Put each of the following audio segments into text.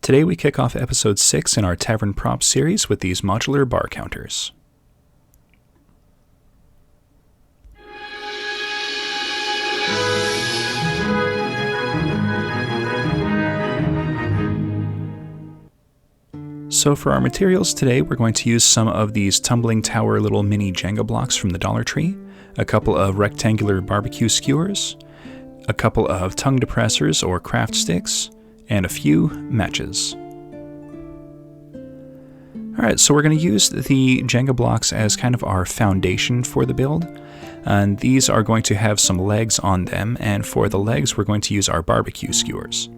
Today we kick off episode 6 in our Tavern Prop series with these modular bar counters. So for our materials today, we're going to use some of these tumbling tower little mini Jenga blocks from the Dollar Tree, a couple of rectangular barbecue skewers, a couple of tongue depressors or craft sticks, and a few matches. Alright, so we're going to use the Jenga blocks as kind of our foundation for the build. And these are going to have some legs on them, and for the legs we're going to use our barbecue skewers.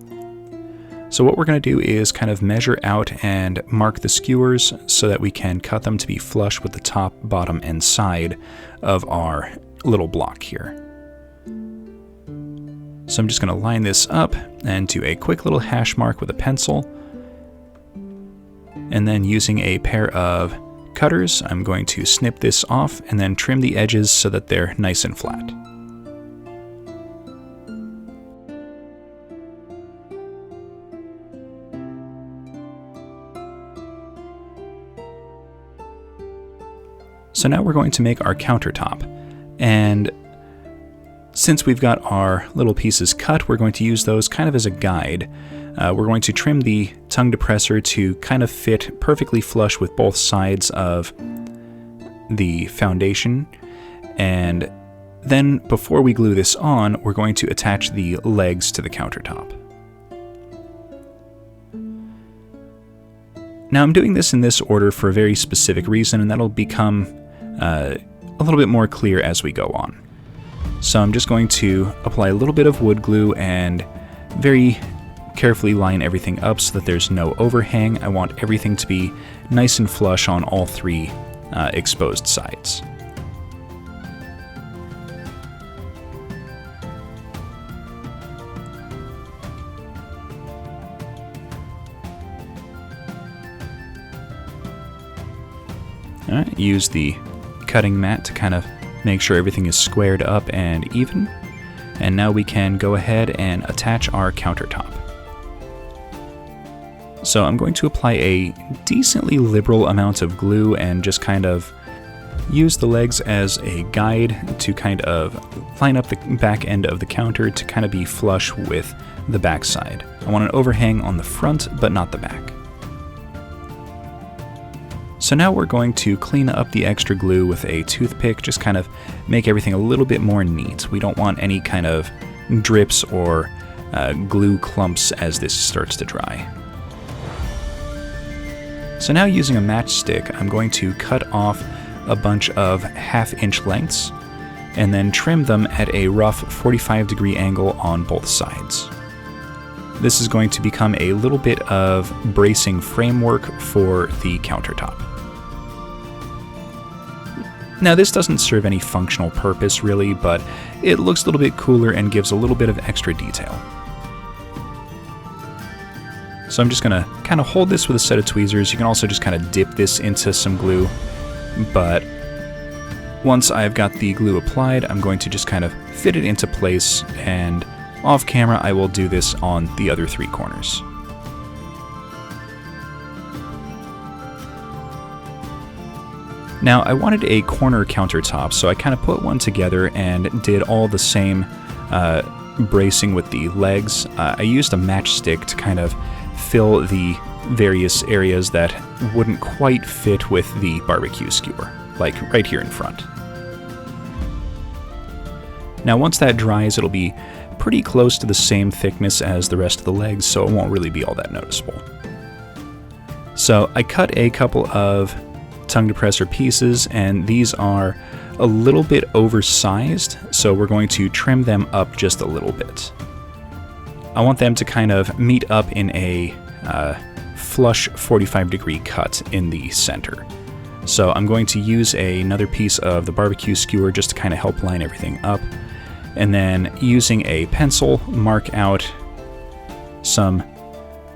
So what we're going to do is kind of measure out and mark the skewers so that we can cut them to be flush with the top, bottom, and side of our little block here. So I'm just going to line this up and do a quick little hash mark with a pencil. And then using a pair of cutters, I'm going to snip this off and then trim the edges so that they're nice and flat. So now we're going to make our countertop, and since we've got our little pieces cut, we're going to use those kind of as a guide. We're going to trim the tongue depressor to kind of fit perfectly flush with both sides of the foundation, and then before we glue this on, we're going to attach the legs to the countertop. Now I'm doing this in this order for a very specific reason, and that'll become a little bit more clear as we go on. So I'm just going to apply a little bit of wood glue and very carefully line everything up so that there's no overhang. I want everything to be nice and flush on all three exposed sides. Alright, use the cutting mat to kind of make sure everything is squared up and even. And now we can go ahead and attach our countertop. So I'm going to apply a decently liberal amount of glue and just kind of use the legs as a guide to kind of line up the back end of the counter to kind of be flush with the back side. I want an overhang on the front, but not the back. So now we're going to clean up the extra glue with a toothpick, just kind of make everything a little bit more neat. We don't want any kind of drips or glue clumps as this starts to dry. So now using a matchstick, I'm going to cut off a bunch of 1/2 inch lengths and then trim them at a rough 45-degree angle on both sides. This is going to become a little bit of bracing framework for the countertop. Now this doesn't serve any functional purpose really, but it looks a little bit cooler and gives a little bit of extra detail. So I'm just going to kind of hold this with a set of tweezers. You can also just kind of dip this into some glue, but once I've got the glue applied, I'm going to just kind of fit it into place, and off camera I will do this on the other 3 corners. Now I wanted a corner countertop, so I kind of put one together and did all the same bracing with the legs. I used a matchstick to kind of fill the various areas that wouldn't quite fit with the barbecue skewer, like right here in front. Now once that dries, it'll be pretty close to the same thickness as the rest of the legs, so it won't really be all that noticeable. So I cut a couple of tongue depressor pieces, and these are a little bit oversized, so we're going to trim them up just a little bit. I want them to kind of meet up in a flush 45-degree cut in the center. So I'm going to use another piece of the barbecue skewer just to kind of help line everything up, and then using a pencil mark out some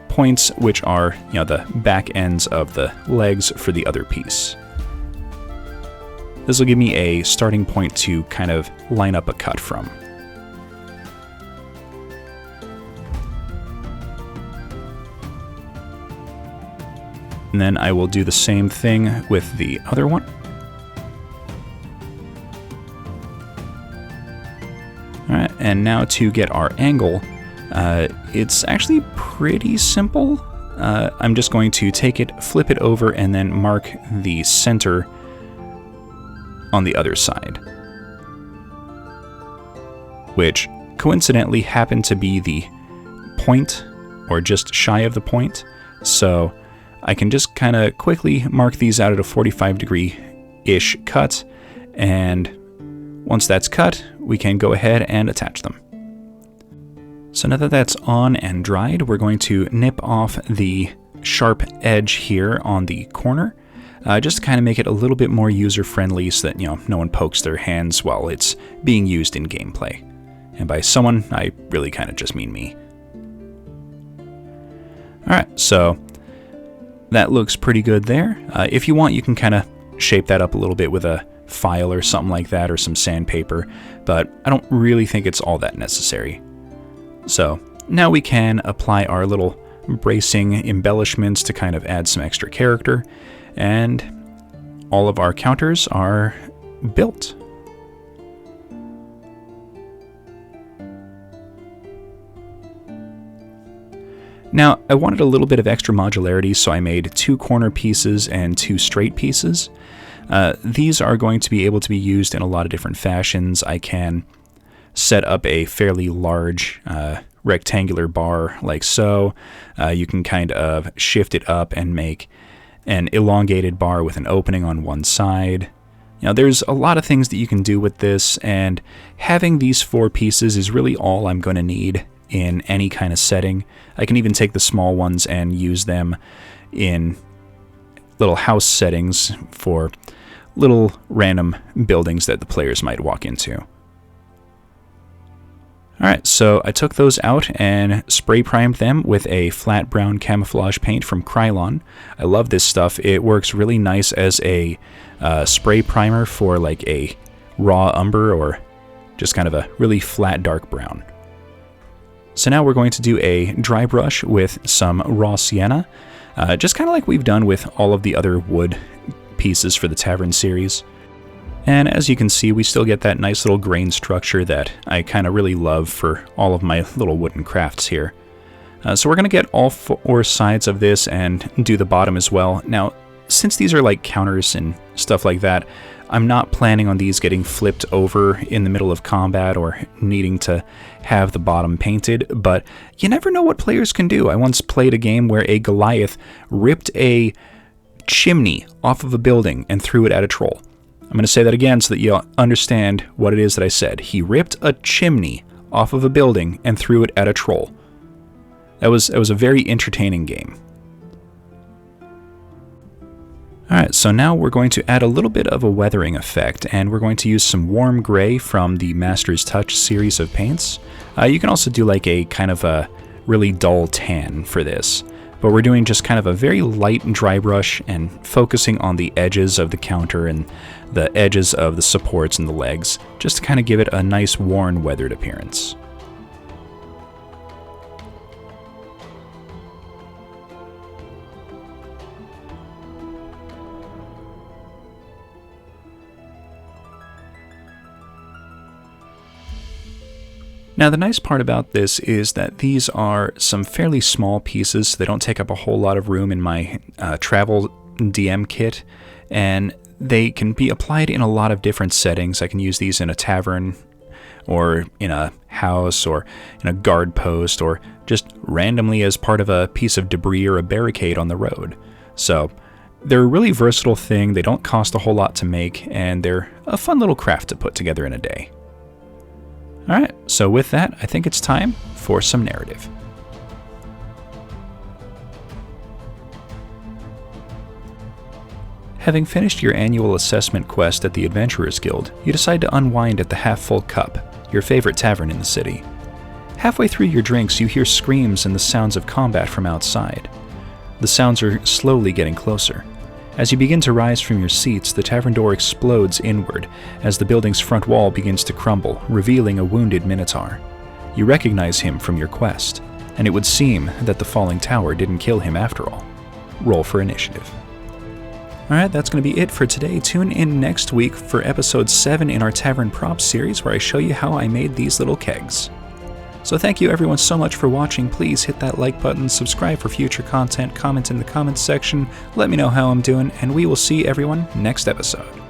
points, which are, the back ends of the legs for the other piece. This will give me a starting point to kind of line up a cut from. And then I will do the same thing with the other one. Alright, and now to get our angle, it's actually pretty simple. I'm just going to take it, flip it over, and then mark the center on the other side, which coincidentally happened to be the point, or just shy of the point. So I can just kind of quickly mark these out at a 45-degree-ish cut, and once that's cut, we can go ahead and attach them. So now that that's on and dried, we're going to nip off the sharp edge here on the corner, just to kind of make it a little bit more user-friendly so that, no one pokes their hands while it's being used in gameplay. And by someone, I really kind of just mean me. Alright, so that looks pretty good there. If you want, you can kind of shape that up a little bit with a file or something like that, or some sandpaper, but I don't really think it's all that necessary. So now we can apply our little bracing embellishments to kind of add some extra character, and all of our counters are built. Now, I wanted a little bit of extra modularity, so I made 2 corner pieces and 2 straight pieces. These are going to be able to be used in a lot of different fashions. I can set up a fairly large rectangular bar like so. You can kind of shift it up and make an elongated bar with an opening on one side. There's a lot of things that you can do with this, and having these 4 pieces is really all I'm going to need in any kind of setting. I can even take the small ones and use them in little house settings for little random buildings that the players might walk into. Alright, so I took those out and spray primed them with a flat brown camouflage paint from Krylon. I love this stuff. It works really nice as a spray primer for like a raw umber, or just kind of a really flat dark brown. So now we're going to do a dry brush with some raw sienna, just kind of like we've done with all of the other wood pieces for the Tavern series. And as you can see, we still get that nice little grain structure that I kind of really love for all of my little wooden crafts here. So we're going to get all 4 sides of this and do the bottom as well. Now, since these are like counters and stuff like that, I'm not planning on these getting flipped over in the middle of combat or needing to have the bottom painted, but you never know what players can do. I once played a game where a Goliath ripped a chimney off of a building and threw it at a troll. I'm going to say that again so that you understand what it is that I said. He ripped a chimney off of a building and threw it at a troll. That was a very entertaining game. Alright, so now we're going to add a little bit of a weathering effect, and we're going to use some warm gray from the Master's Touch series of paints. You can also do like a kind of a really dull tan for this, but we're doing just kind of a very light dry brush and focusing on the edges of the counter and the edges of the supports and the legs, just to kind of give it a nice worn, weathered appearance. Now the nice part about this is that these are some fairly small pieces, so they don't take up a whole lot of room in my travel DM kit, and they can be applied in a lot of different settings. I can use these in a tavern, or in a house, or in a guard post, or just randomly as part of a piece of debris or a barricade on the road. So they're a really versatile thing, they don't cost a whole lot to make, and they're a fun little craft to put together in a day. Alright, so with that, I think it's time for some narrative. Having finished your annual assessment quest at the Adventurers Guild, you decide to unwind at the Half-Full Cup, your favorite tavern in the city. Halfway through your drinks, you hear screams and the sounds of combat from outside. The sounds are slowly getting closer. As you begin to rise from your seats, the tavern door explodes inward as the building's front wall begins to crumble, revealing a wounded Minotaur. You recognize him from your quest, and it would seem that the falling tower didn't kill him after all. roll for initiative. Alright, that's going to be it for today. Tune in next week for episode 7 in our Tavern Props series, where I show you how I made these little kegs. So thank you everyone so much for watching. Please hit that like button, subscribe for future content, comment in the comments section, let me know how I'm doing, and we will see everyone next episode.